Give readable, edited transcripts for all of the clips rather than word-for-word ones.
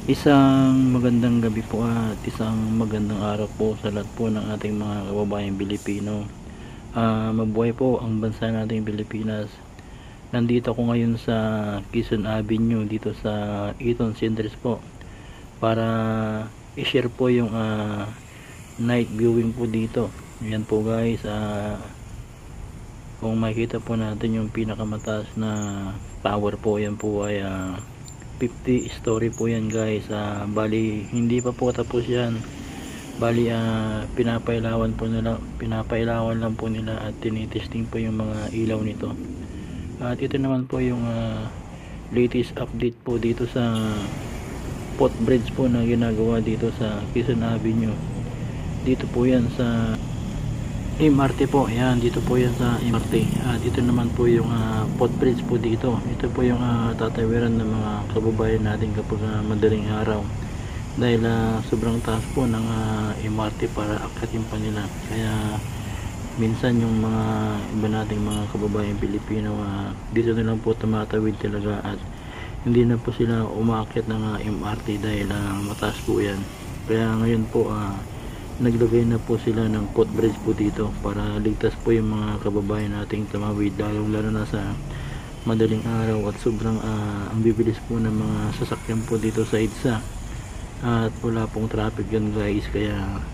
Isang magandang gabi po at isang magandang araw po sa lahat po ng ating mga kababayang Pilipino. Mabuhay po ang bansa nating Pilipinas. Nandito ako ngayon sa Quezon Avenue dito sa Eton Centers po para i-share po yung night viewing po dito. Yan po guys, kung makikita po natin yung pinakamataas na tower po, yan po ay 50 story po yan guys. Bali hindi pa po tapos yan. Bali pinapailawan lang po nila at tinitesting po yung mga ilaw nito. At ito naman po yung latest update po dito sa footbridge po na ginagawa dito sa Quezon Avenue. Dito po yan sa MRT po, yan dito po yan sa MRT. At ito naman po yung footbridge po dito. Ito po yung tatawiran ng mga kababayan natin kapag madaling araw, dahil sobrang taas po ng MRT para akyatin pa nila. Kaya minsan yung mga iba nating mga kababayan Pilipino dito na lang po tumatawid talaga at hindi na po sila umaakyat ng MRT dahil mataas po yan. Kaya ngayon po naglagay na po sila ng footbridge po dito para ligtas po yung mga kababayan nating tumawid, lalo na sa madaling araw at sobrang ang bibilis po ng mga sasakyan po dito sa EDSA at wala pong traffic yan guys. Kaya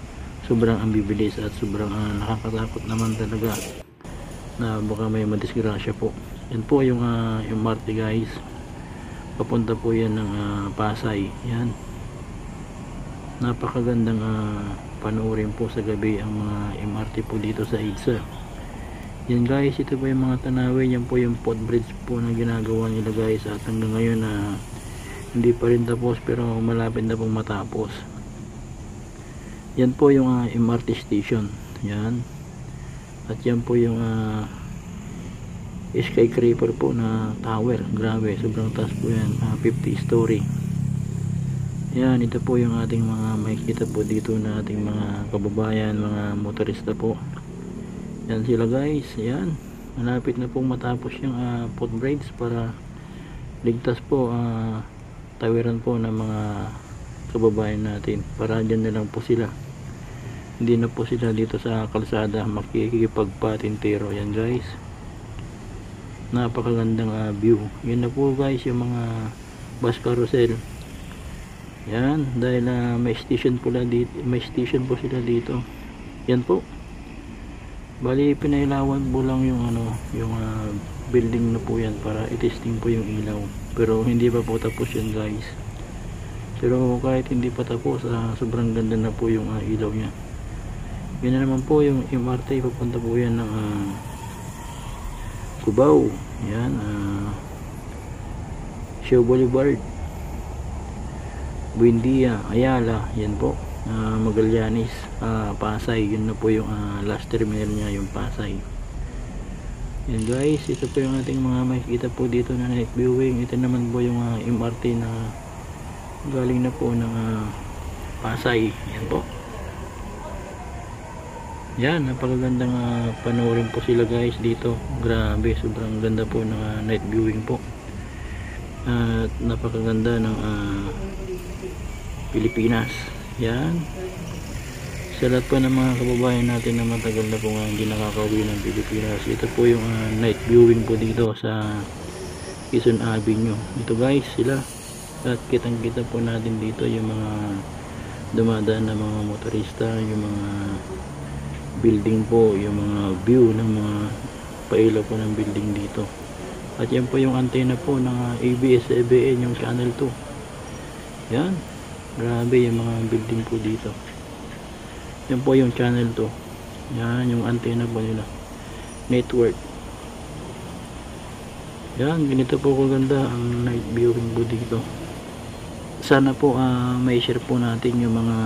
sobrang ang bibilis at sobrang nakakatakot naman talaga na baka may madisgrasya po. Yan po yung MRT guys, papunta po yan ng Pasay. Yan, napakagandang panoorin po sa gabi ang mga MRT po dito sa EDSA. Yan guys, ito po yung mga tanawin. Yan po yung footbridge po na ginagawa nila guys, at hanggang ngayon hindi pa rin tapos pero malapit na pong matapos. Yan po yung MRT station. Yan, at yan po yung skyscraper po na tower. Grabe, sobrang taas po yan, 50 story. Yan, ito po yung ating mga makikita po dito na ating mga kababayan, mga motorista po. Yan sila guys. Yan, malapit na pong matapos yung footbridge para ligtas po tawiran po ng mga kababayan natin, para dyan na lang po sila, hindi na po sila dito sa kalsada makikipagpatintero. Yan guys, napakagandang view. Yun na po guys yung mga bus carousel. Yan, dahil may station po sila dito. Yan po, bali pinailawan po lang yung yung building na po yan para i-testing po yung ilaw, pero hindi pa po tapos yan guys. Pero kahit hindi pa tapos, sobrang ganda na po yung ilaw nya. Yan na naman po yung MRT, papunta po yan ng Cubao. Yan, Show Boulevard, Buendia, Ayala. Yan po, Magallanes, Pasay. Yun na po yung last terminal nya, yung Pasay. Yan guys, ito po yung ating mga makikita po dito na night viewing. Ito naman po yung MRT na galing na po ng Pasay. Yan po. Yan, napakagandang panoorin po sila guys dito. Grabe, sobrang ganda po ng night viewing po. At napakaganda ng Pilipinas. Yan, sa lahat po ng mga kababayan natin na matagal na po hindi nakakauwi ng Pilipinas, ito po yung night viewing po dito sa Quezon Avenue. Ito guys sila, at kitang kita po natin dito yung mga dumadaan na mga motorista, yung mga building po, yung mga view ng mga pailaw po ng building dito. At yan po yung antena po ng ABS-CBN, yung channel 2. Yan, grabe yung mga building po dito. Yan po yung channel 2. Yan yung antena po nila, network. Yan, ganito po kaganda ang night viewing po dito. Sana po may share po natin yung mga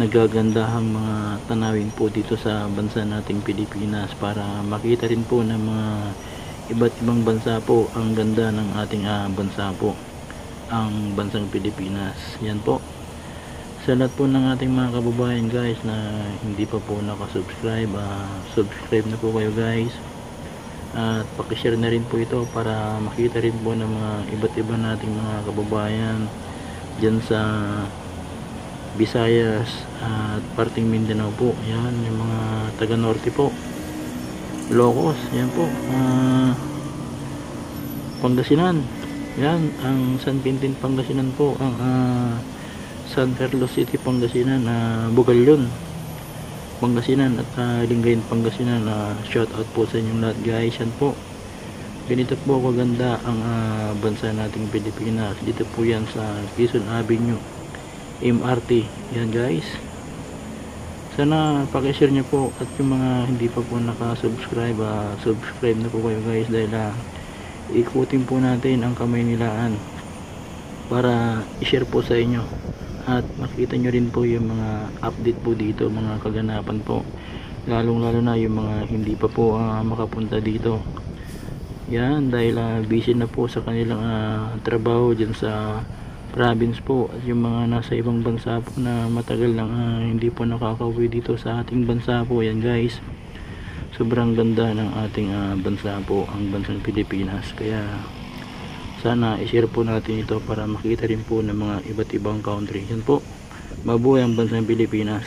nagagandahang mga tanawin po dito sa bansa nating Pilipinas, para makita rin po ng mga iba't ibang bansa po ang ganda ng ating bansa po, ang bansang Pilipinas. Yan po, sa lahat po ng ating mga kababayan guys na hindi pa po nakasubscribe, subscribe na po kayo guys, at pakishare na rin po ito para makita rin po ng mga iba't iba nating mga kababayan dyan sa Visayas at parting Mindanao po. Yan yung mga taga norte po, Ilocos, yan po, Pangasinan, yan ang San Quintin Pangasinan po, ang San Carlos City Pangasinan, Bugalyon Pangasinan, at Lingayen Pangasinan. Shout out po sa inyong lahat guys. Yan po, ganito po kaganda ang bansa nating Pilipinas. Dito po yan sa Quezon Avenue MRT. Yan guys, sana pakishare nyo po, at yung mga hindi pa po nakasubscribe, subscribe na po kayo guys, dahil ikutin po natin ang kamay nilaan para i-share po sa inyo, at makita nyo rin po yung mga update po dito, mga kaganapan po, lalong lalo na yung mga hindi pa po makapunta dito. Yan, dahil busy na po sa kanilang trabaho dyan sa province po, at yung mga nasa ibang bansa po na matagal lang hindi po nakakauwi dito sa ating bansa po. Yan guys, sobrang ganda ng ating bansa po, ang bansang Pilipinas. Kaya sana i-share po natin ito para makita rin po ng mga iba't ibang country. Yan po, mabuhay ang bansang Pilipinas.